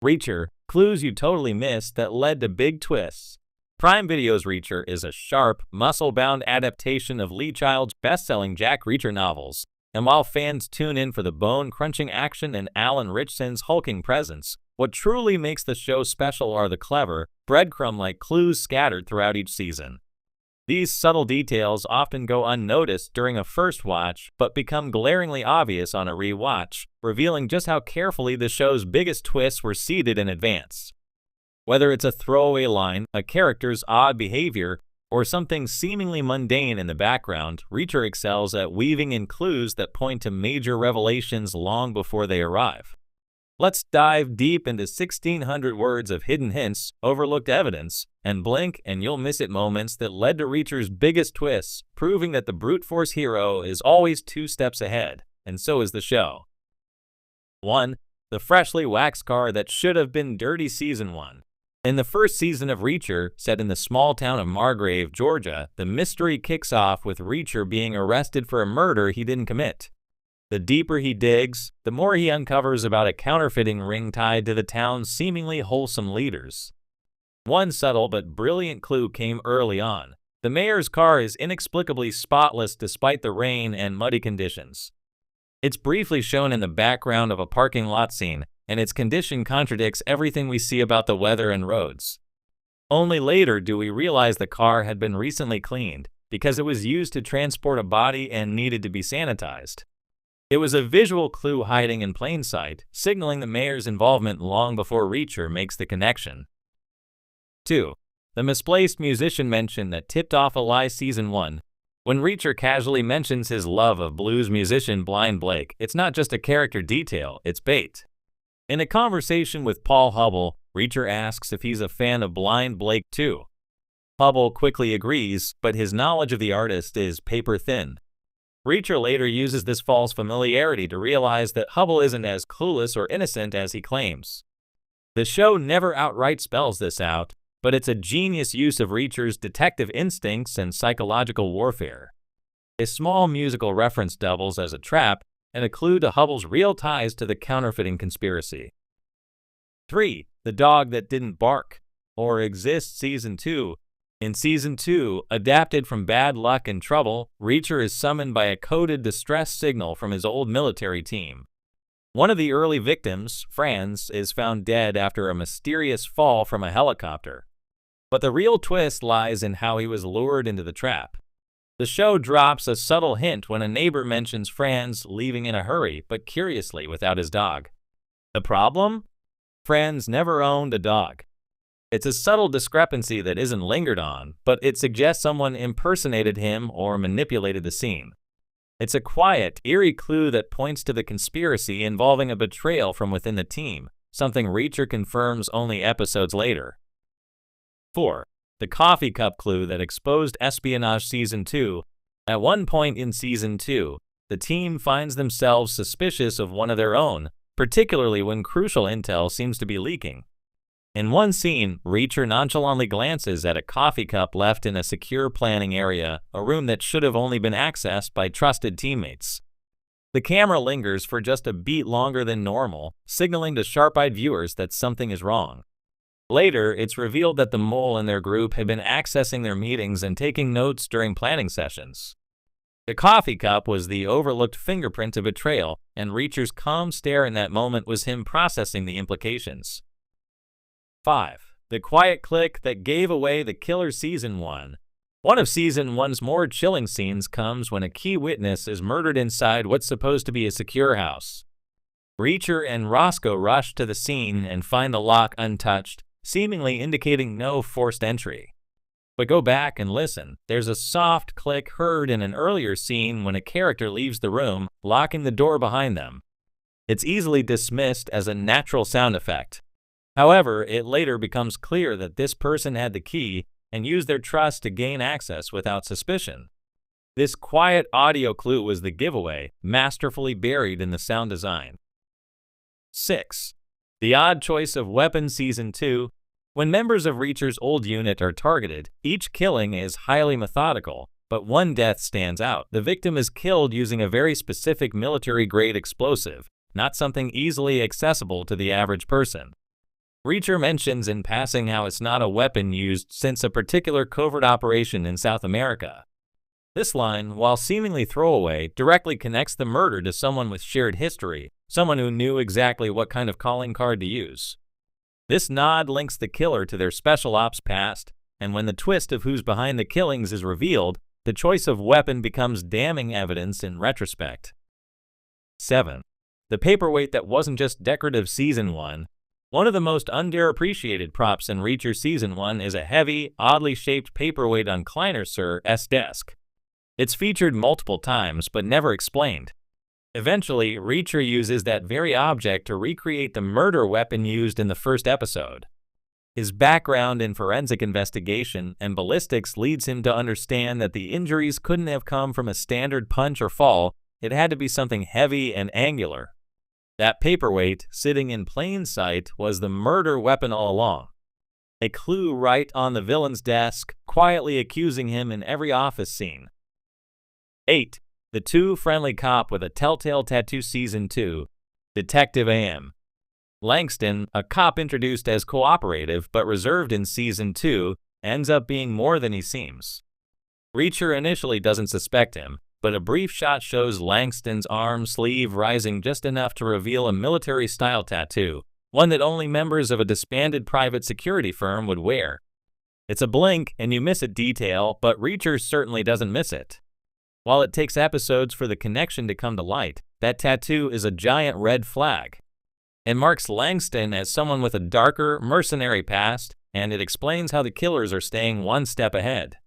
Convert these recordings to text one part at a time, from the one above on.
Reacher, clues you totally missed that led to big twists. Prime Video's Reacher is a sharp, muscle-bound adaptation of Lee Child's best-selling Jack Reacher novels. And while fans tune in for the bone-crunching action and Alan Ritchson's hulking presence, what truly makes the show special are the clever, breadcrumb-like clues scattered throughout each season. These subtle details often go unnoticed during a first watch, but become glaringly obvious on a re-watch, revealing just how carefully the show's biggest twists were seeded in advance. Whether it's a throwaway line, a character's odd behavior, or something seemingly mundane in the background, Reacher excels at weaving in clues that point to major revelations long before they arrive. Let's dive deep into 1,600 words of hidden hints, overlooked evidence, and blink and you'll miss it moments that led to Reacher's biggest twists, proving that the brute force hero is always 2 steps ahead, and so is the show. 1. The freshly waxed car that should have been dirty. Season 1. In the first season of Reacher, set in the small town of Margrave, Georgia, the mystery kicks off with Reacher being arrested for a murder he didn't commit. The deeper he digs, the more he uncovers about a counterfeiting ring tied to the town's seemingly wholesome leaders. One subtle but brilliant clue came early on. The mayor's car is inexplicably spotless despite the rain and muddy conditions. It's briefly shown in the background of a parking lot scene, and its condition contradicts everything we see about the weather and roads. Only later do we realize the car had been recently cleaned, because it was used to transport a body and needed to be sanitized. It was a visual clue hiding in plain sight, signaling the mayor's involvement long before Reacher makes the connection. 2. The misplaced musician mention that tipped off a lie. Season 1. When Reacher casually mentions his love of blues musician Blind Blake, it's not just a character detail, it's bait. In a conversation with Paul Hubble, Reacher asks if he's a fan of Blind Blake too. Hubble quickly agrees, but his knowledge of the artist is paper thin. Reacher later uses this false familiarity to realize that Hubble isn't as clueless or innocent as he claims. The show never outright spells this out, but it's a genius use of Reacher's detective instincts and psychological warfare. A small musical reference doubles as a trap and a clue to Hubble's real ties to the counterfeiting conspiracy. 3. The dog that didn't bark or exist. Season 2. In Season 2, adapted from Bad Luck and Trouble, Reacher is summoned by a coded distress signal from his old military team. One of the early victims, Franz, is found dead after a mysterious fall from a helicopter. But the real twist lies in how he was lured into the trap. The show drops a subtle hint when a neighbor mentions Franz leaving in a hurry, but curiously without his dog. The problem? Franz never owned a dog. It's a subtle discrepancy that isn't lingered on, but it suggests someone impersonated him or manipulated the scene. It's a quiet, eerie clue that points to the conspiracy involving a betrayal from within the team, something Reacher confirms only episodes later. 4. The coffee cup clue that exposed espionage. Season 2. At one point in Season 2, the team finds themselves suspicious of one of their own, particularly when crucial intel seems to be leaking. In one scene, Reacher nonchalantly glances at a coffee cup left in a secure planning area, a room that should have only been accessed by trusted teammates. The camera lingers for just a beat longer than normal, signaling to sharp-eyed viewers that something is wrong. Later, it's revealed that the mole and their group had been accessing their meetings and taking notes during planning sessions. The coffee cup was the overlooked fingerprint of betrayal, and Reacher's calm stare in that moment was him processing the implications. 5. The quiet click that gave away the killer. Season 1. One of Season 1's more chilling scenes comes when a key witness is murdered inside what's supposed to be a secure house. Reacher and Roscoe rush to the scene and find the lock untouched, seemingly indicating no forced entry. But go back and listen. There's a soft click heard in an earlier scene when a character leaves the room, locking the door behind them. It's easily dismissed as a natural sound effect. However, it later becomes clear that this person had the key and used their trust to gain access without suspicion. This quiet audio clue was the giveaway, masterfully buried in the sound design. 6. The odd choice of weapons. Season 2. When members of Reacher's old unit are targeted, each killing is highly methodical, but one death stands out. The victim is killed using a very specific military-grade explosive, not something easily accessible to the average person. Reacher mentions in passing how it's not a weapon used since a particular covert operation in South America. This line, while seemingly throwaway, directly connects the murder to someone with shared history, someone who knew exactly what kind of calling card to use. This nod links the killer to their special ops past, and when the twist of who's behind the killings is revealed, the choice of weapon becomes damning evidence in retrospect. 7. The paperweight that wasn't just decorative. Season 1. One of the most underappreciated props in Reacher Season 1 is a heavy, oddly shaped paperweight on Kleiner Sir's desk. It's featured multiple times but never explained. Eventually, Reacher uses that very object to recreate the murder weapon used in the first episode. His background in forensic investigation and ballistics leads him to understand that the injuries couldn't have come from a standard punch or fall. It had to be something heavy and angular. That paperweight, sitting in plain sight, was the murder weapon all along. A clue right on the villain's desk, quietly accusing him in every office scene. 8. The Too Friendly Cop with a Telltale Tattoo. Season 2. Detective A.M. Langston, a cop introduced as cooperative but reserved in Season 2, ends up being more than he seems. Reacher initially doesn't suspect him, but a brief shot shows Langston's arm sleeve rising just enough to reveal a military-style tattoo, one that only members of a disbanded private security firm would wear. It's a blink and you miss a detail, but Reacher certainly doesn't miss it. While it takes episodes for the connection to come to light, that tattoo is a giant red flag. It marks Langston as someone with a darker, mercenary past, and it explains how the killers are staying one step ahead.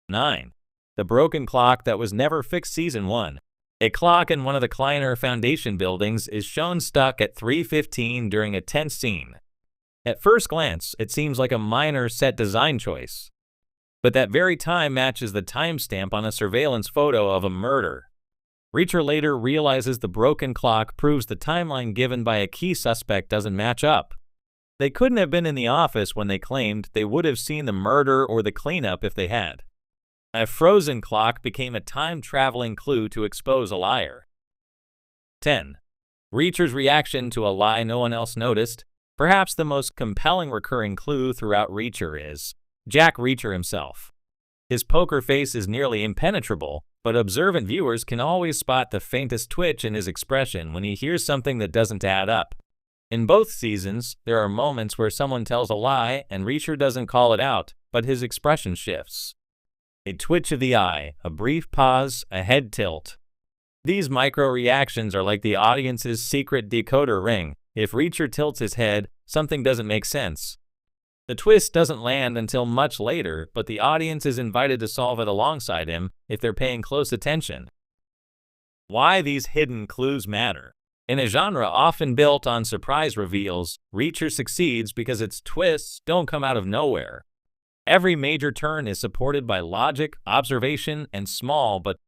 9. The broken clock that was never fixed. Season 1. A clock in one of the Kleiner Foundation buildings is shown stuck at 3:15 during a tense scene. At first glance, it seems like a minor set design choice. But that very time matches the timestamp on a surveillance photo of a murder. Reacher later realizes the broken clock proves the timeline given by a key suspect doesn't match up. They couldn't have been in the office when they claimed they would have seen the murder or the cleanup if they had. A frozen clock became a time-traveling clue to expose a liar. 10. Reacher's reaction to a lie no one else noticed. Perhaps the most compelling recurring clue throughout Reacher is Jack Reacher himself. His poker face is nearly impenetrable, but observant viewers can always spot the faintest twitch in his expression when he hears something that doesn't add up. In both seasons, there are moments where someone tells a lie and Reacher doesn't call it out, but his expression shifts. A twitch of the eye, a brief pause, a head tilt. These micro-reactions are like the audience's secret decoder ring. If Reacher tilts his head, something doesn't make sense. The twist doesn't land until much later, but the audience is invited to solve it alongside him if they're paying close attention. Why these hidden clues matter. In a genre often built on surprise reveals, Reacher succeeds because its twists don't come out of nowhere. Every major turn is supported by logic, observation, and small but